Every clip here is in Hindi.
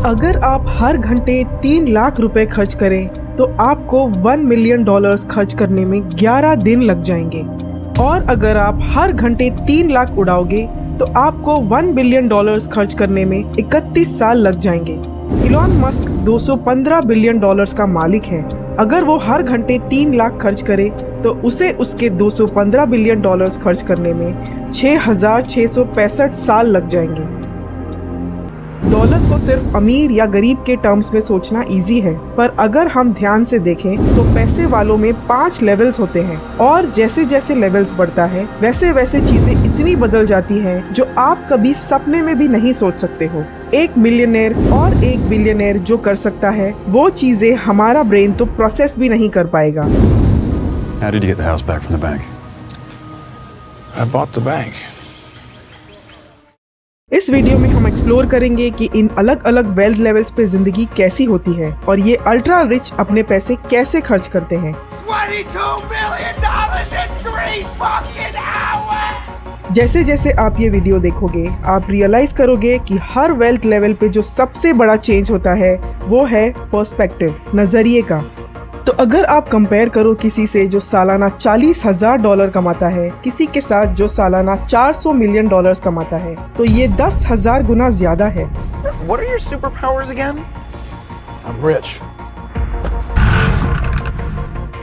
अगर आप हर घंटे 3 लाख रुपए खर्च करें तो आपको $1 मिलियन खर्च करने में 11 दिन लग जाएंगे। और अगर आप हर घंटे 3 लाख उड़ाओगे तो आपको $1 बिलियन खर्च करने में 31 साल लग जाएंगे। इलॉन मस्क 215 बिलियन का मालिक है। अगर वो हर घंटे 3 लाख खर्च करे तो उसे उसके 215 बिलियन खर्च करने में 6,665 साल लग जाएंगे। दौलत को सिर्फ अमीर या गरीब के टर्म्स में सोचना इजी है, पर अगर हम ध्यान से देखें तो पैसे वालों में 5 लेवल्स होते हैं और जैसे जैसे लेवल्स बढ़ता है वैसे वैसे चीजें इतनी बदल जाती हैं जो आप कभी सपने में भी नहीं सोच सकते हो। एक मिलियनेयर और एक बिलियनेयर जो कर सकता है वो चीजें हमारा ब्रेन तो प्रोसेस भी नहीं कर पाएगा। How did you get the house back from the bank? I bought the bank. इस वीडियो में हम एक्सप्लोर करेंगे कि इन अलग अलग वेल्थ लेवल्स पे जिंदगी कैसी होती है और ये अल्ट्रा रिच अपने पैसे कैसे खर्च करते हैं। $22 million in 3 fucking hours! जैसे जैसे आप ये वीडियो देखोगे आप रियलाइज करोगे कि हर वेल्थ लेवल पे जो सबसे बड़ा चेंज होता है वो है पर्सपेक्टिव, नजरिए का। तो अगर आप कंपेयर करो किसी से जो सालाना $40,000 कमाता है किसी के साथ जो सालाना $400 मिलियन कमाता है तो ये 10,000 गुना ज्यादा है। What are your superpowers again? I'm rich.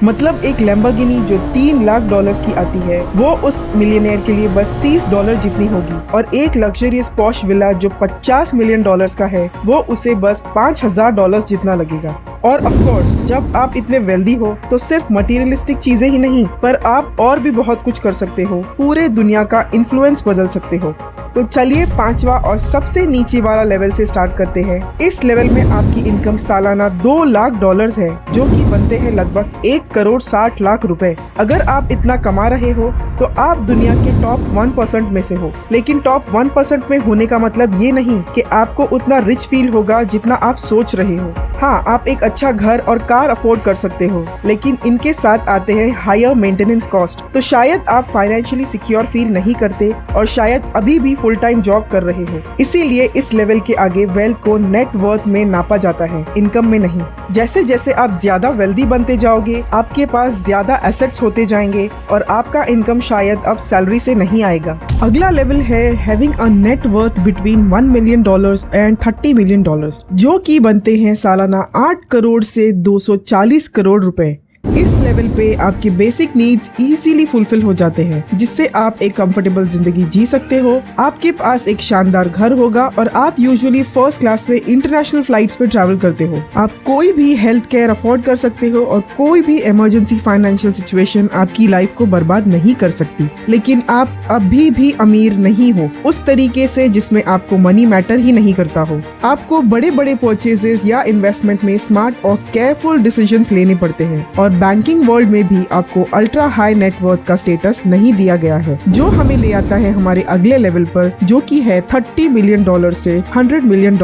मतलब एक लैम्बोर्गिनी जो $3 लाख की आती है वो उस मिलियनेयर के लिए बस $30 जितनी होगी और एक लग्जरियस पॉश विला जो $50 मिलियन का है वो उसे बस $5,000 जितना लगेगा। और ऑफ कोर्स जब आप इतने वेल्दी हो तो सिर्फ मटेरियलिस्टिक चीजें ही नहीं पर आप और भी बहुत कुछ कर सकते हो, पूरे दुनिया का इन्फ्लुएंस बदल सकते हो। तो चलिए 5वां और सबसे नीचे वाला लेवल से स्टार्ट करते हैं। इस लेवल में आपकी इनकम सालाना $2 लाख है जो कि बनते हैं लगभग 1,60,00,000 रुपए। अगर आप इतना कमा रहे हो तो आप दुनिया के टॉप 1% में से हो, लेकिन टॉप 1% में होने का मतलब ये नहीं कि आपको उतना रिच फील होगा जितना आप सोच रहे हो। हाँ, आप एक अच्छा घर और कार अफोर्ड कर सकते हो, लेकिन इनके साथ आते हैं हायर मेंटेनेंस कॉस्ट। तो शायद आप फाइनेंशियली सिक्योर फील नहीं करते और शायद अभी भी फुल टाइम जॉब कर रहे हो। इसीलिए इस लेवल के आगे वेल्थ को नेट वर्थ में नापा जाता है, इनकम में नहीं। जैसे जैसे आप ज्यादा वेल्दी बनते जाओगे आपके पास ज्यादा एसेट्स होते जाएंगे और आपका इनकम शायद अब सैलरी से नहीं आएगा। अगला लेवल है having a net worth between $1 million and $30 million, जो कि बनते हैं सालाना 8 करोड़ से 240 करोड़ रुपए। इस लेवल पे आपके बेसिक नीड्स इजीली फुलफिल हो जाते हैं जिससे आप एक कंफर्टेबल जिंदगी जी सकते हो। आपके पास एक शानदार घर होगा और आप यूजुअली फर्स्ट क्लास में इंटरनेशनल फ्लाइट्स पे ट्रैवल करते हो। आप कोई भी हेल्थ केयर अफोर्ड कर सकते हो और कोई भी इमरजेंसी फाइनेंशियल सिचुएशन आपकी लाइफ को बर्बाद नहीं कर सकती। लेकिन आप अभी भी अमीर नहीं हो उस तरीके से जिसमें आपको मनी मैटर ही नहीं करता हो। आपको बड़े बड़े परचेजेस या इन्वेस्टमेंट में स्मार्ट और केयरफुल डिसीजंस लेने पड़ते हैं और बैंकिंग वर्ल्ड में भी आपको अल्ट्रा हाई नेटवर्थ का स्टेटस नहीं दिया गया है, जो हमें ले आता है हमारे अगले लेवल पर जो कि है $30 मिलियन से $100 मिलियन,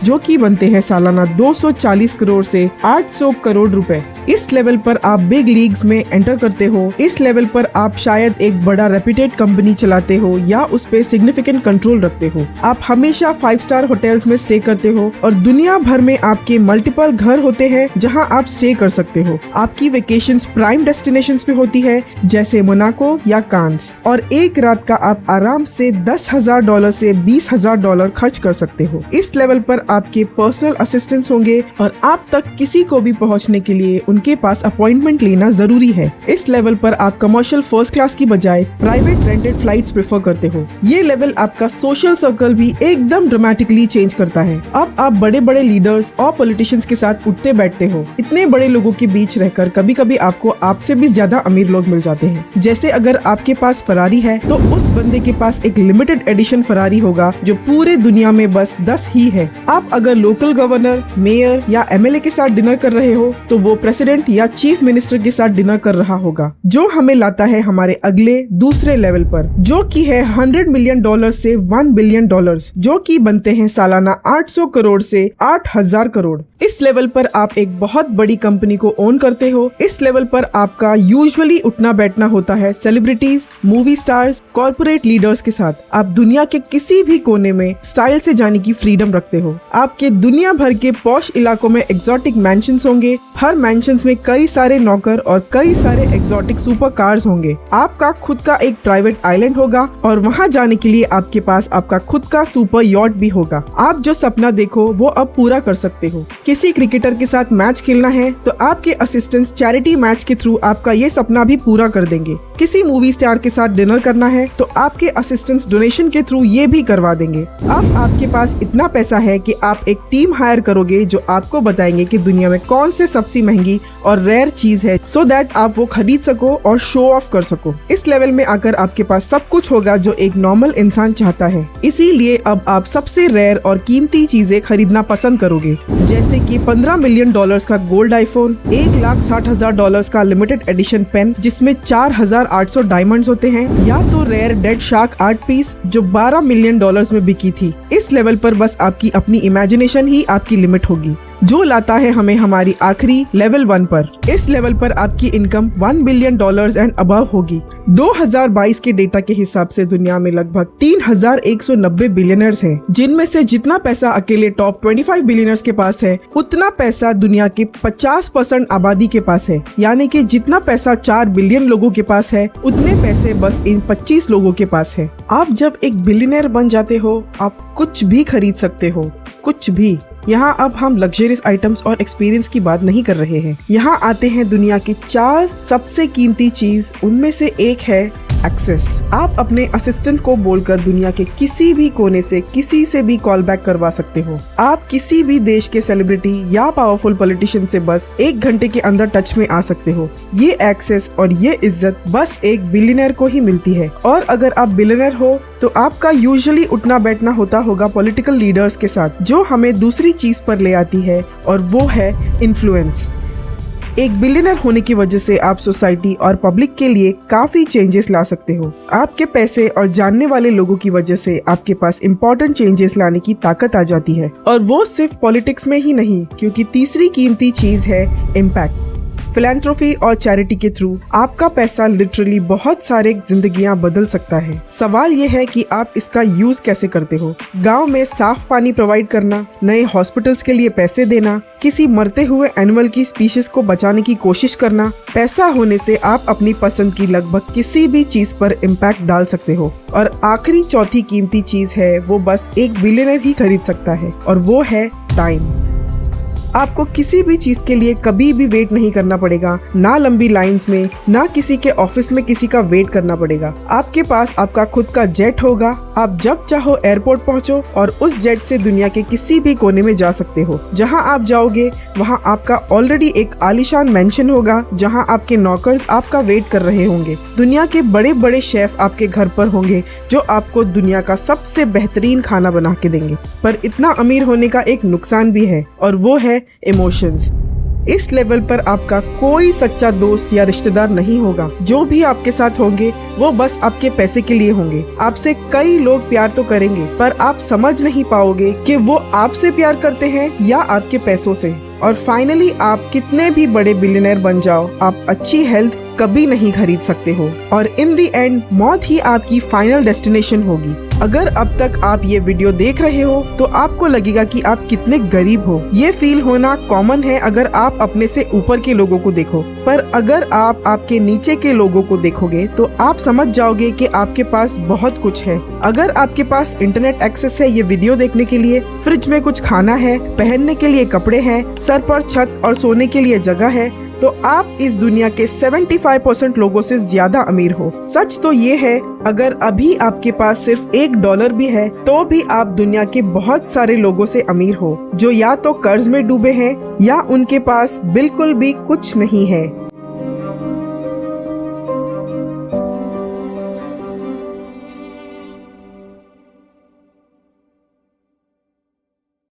जो कि बनते हैं सालाना 240 करोड़ से 800 करोड़ रुपए। इस लेवल पर आप बिग लीग्स में एंटर करते हो। इस लेवल पर आप शायद एक बड़ा रेप्यूटेड कंपनी चलाते हो या उस पे सिग्निफिकेंट कंट्रोल रखते हो। आप हमेशा 5 स्टार होटल्स में स्टे करते हो और दुनिया भर में आपके मल्टीपल घर होते हैं जहां आप स्टे कर सकते हो। आपकी वेकेशंस प्राइम डेस्टिनेशंस पे होती है जैसे मोनाको या कांस, और एक रात का आप आराम से $10,000 से $20,000 खर्च कर सकते हो। इस लेवल पर आपके पर्सनल असिस्टेंट्स होंगे और आप तक किसी को भी पहुंचने के लिए उनके पास अपॉइंटमेंट लेना जरूरी है। इस लेवल पर आप कमर्शियल फर्स्ट क्लास की बजाय प्राइवेट रेंटेड फ्लाइट्स प्रेफर करते हो। ये लेवल आपका सोशल सर्कल भी एकदम ड्रामेटिकली चेंज करता है। अब आप बड़े बड़े लीडर्स और पॉलिटिशियंस के साथ उठते बैठते हो। इतने बड़े लोगों के बीच रहकर कभी कभी आपको आपसे भी ज्यादा अमीर लोग मिल जाते हैं। जैसे अगर आपके पास फरारी है तो उस बंदे के पास एक लिमिटेड एडिशन फरारी होगा जो पूरे दुनिया में बस 10 ही है। आप अगर लोकल गवर्नर, मेयर या MLA के साथ डिनर कर रहे हो तो वो प्रेसिडेंट प्रेसिडेंट या चीफ मिनिस्टर के साथ डिनर कर रहा होगा, जो हमें लाता है हमारे अगले दूसरे लेवल पर, जो कि है $100 मिलियन से $1 बिलियन, जो कि बनते हैं सालाना 800 करोड़ से 8000 करोड़। इस लेवल पर आप एक बहुत बड़ी कंपनी को ओन करते हो। इस लेवल पर आपका यूजुअली उठना बैठना होता है celebrities, movie stars, corporate leaders के साथ। आप दुनिया के किसी भी कोने में स्टाइल से जाने की फ्रीडम रखते हो। आपके दुनिया भर के पॉश इलाकों में एक्सोटिक मैंशंस होंगे। हर मैंशंस में कई सारे नौकर और कई सारे एक्सोटिक सुपर कार्स होंगे। आपका खुद का एक प्राइवेट आइलैंड होगा और वहाँ जाने के लिए आपके पास आपका खुद का सुपर यॉट भी होगा। आप जो सपना देखो वो अब पूरा कर सकते हो। किसी क्रिकेटर के साथ मैच खेलना है तो आपके असिस्टेंट्स चैरिटी मैच के थ्रू आपका ये सपना भी पूरा कर देंगे। किसी मूवी स्टार के साथ डिनर करना है तो आपके असिस्टेंट्स डोनेशन के थ्रू ये भी करवा देंगे। अब आपके पास इतना पैसा है कि आप एक टीम हायर करोगे जो आपको बताएंगे कि दुनिया में कौन से सबसे महंगी और रेयर चीज है, सो दैट आप वो खरीद सको और शो ऑफ कर सको। इस लेवल में आकर आपके पास सब कुछ होगा जो एक नॉर्मल इंसान चाहता है। इसीलिए अब आप सबसे रेयर और कीमती चीजें खरीदना पसंद करोगे, जैसे कि $15 मिलियन का गोल्ड आईफोन, $1,60,000 का लिमिटेड एडिशन पेन जिसमें 4800 डायमंड्स होते हैं, या तो rare dead shark art piece जो $12 मिलियन में बिकी थी। इस लेवल पर बस आपकी अपनी इमेजिनेशन ही आपकी लिमिट होगी, जो लाता है हमें हमारी आखिरी लेवल 1 पर। इस लेवल पर आपकी इनकम $1 बिलियन एंड अबव होगी। 2022 के डेटा के हिसाब से दुनिया में लगभग 3190 बिलियनर्स हैं, जिनमें से जितना पैसा अकेले टॉप 25 बिलियनर्स के पास है, उतना पैसा दुनिया के 50% आबादी के पास है। यानी कि जितना पैसा 4 बिलियन लोगों के पास है, उतने पैसे बस इन 25 लोगों के पास है। आप जब एक बिलियनर बन जाते हो, आप कुछ भी खरीद सकते हो, कुछ भी। यहाँ अब हम लग्जरियस आइटम्स और एक्सपीरियंस की बात नहीं कर रहे हैं। यहाँ आते हैं दुनिया की 4 सबसे कीमती चीज। उनमें से एक है एक्सेस। आप अपने असिस्टेंट को बोलकर दुनिया के किसी भी कोने से किसी से भी कॉल बैक करवा सकते हो। आप किसी भी देश के सेलिब्रिटी या पावरफुल पॉलिटिशियन से बस 1 घंटे के अंदर टच में आ सकते हो। ये एक्सेस और ये इज्जत बस एक बिलियनर को ही मिलती है। और अगर आप बिलियनर हो तो आपका यूजुअली उठना बैठना होता होगा पॉलिटिकल लीडर्स के साथ, जो हमें दूसरी चीज पर ले आती है, और वो है इन्फ्लुएंस। एक बिलियनर होने की वजह से आप सोसाइटी और पब्लिक के लिए काफी चेंजेस ला सकते हो। आपके पैसे और जानने वाले लोगों की वजह से आपके पास इम्पोर्टेंट चेंजेस लाने की ताकत आ जाती है, और वो सिर्फ पॉलिटिक्स में ही नहीं, क्योंकि तीसरी कीमती चीज है इम्पैक्ट। फिलैंथ्रोपी और चैरिटी के थ्रू आपका पैसा लिटरली बहुत सारे जिंदगियां बदल सकता है। सवाल ये है कि आप इसका यूज कैसे करते हो। गांव में साफ पानी प्रोवाइड करना, नए हॉस्पिटल्स के लिए पैसे देना, किसी मरते हुए एनिमल की स्पीशीज को बचाने की कोशिश करना। पैसा होने से आप अपनी पसंद की लगभग किसी भी चीज पर इम्पैक्ट डाल सकते हो। और आखिरी चौथी कीमती चीज है, वो बस एक बिलियनर ही खरीद सकता है, और वो है टाइम। आपको किसी भी चीज के लिए कभी भी वेट नहीं करना पड़ेगा, ना लंबी लाइंस में, ना किसी के ऑफिस में किसी का वेट करना पड़ेगा। आपके पास आपका खुद का जेट होगा। आप जब चाहो एयरपोर्ट पहुंचो और उस जेट से दुनिया के किसी भी कोने में जा सकते हो। जहां आप जाओगे वहां आपका ऑलरेडी एक आलीशान मेंशन होगा, जहां आपके नौकर्स आपका वेट कर रहे होंगे। दुनिया के बड़े बड़े शेफ आपके घर पर होंगे, जो आपको दुनिया का सबसे बेहतरीन खाना बना के देंगे। पर इतना अमीर होने का एक नुकसान भी है, और वो है इमोशंस। इस लेवल पर आपका कोई सच्चा दोस्त या रिश्तेदार नहीं होगा। जो भी आपके साथ होंगे वो बस आपके पैसे के लिए होंगे। आपसे कई लोग प्यार तो करेंगे, पर आप समझ नहीं पाओगे कि वो आपसे प्यार करते हैं या आपके पैसों से। और फाइनली आप कितने भी बड़े बिलियनर बन जाओ, आप अच्छी हेल्थ कभी नहीं खरीद सकते हो, और इन दी एंड मौत ही आपकी फाइनल डेस्टिनेशन होगी। अगर अब तक आप ये वीडियो देख रहे हो तो आपको लगेगा कि आप कितने गरीब हो। ये फील होना कॉमन है अगर आप अपने से ऊपर के लोगों को देखो, पर अगर आप आपके नीचे के लोगों को देखोगे तो आप समझ जाओगे कि आपके पास बहुत कुछ है। अगर आपके पास इंटरनेट एक्सेस है ये वीडियो देखने के लिए, फ्रिज में कुछ खाना है, पहनने के लिए कपड़े हैं, सर पर छत और सोने के लिए जगह है, तो आप इस दुनिया के 75% लोगों से ज्यादा अमीर हो। सच तो ये है, अगर अभी आपके पास सिर्फ $1 भी है तो भी आप दुनिया के बहुत सारे लोगों से अमीर हो, जो या तो कर्ज में डूबे हैं या उनके पास बिल्कुल भी कुछ नहीं है।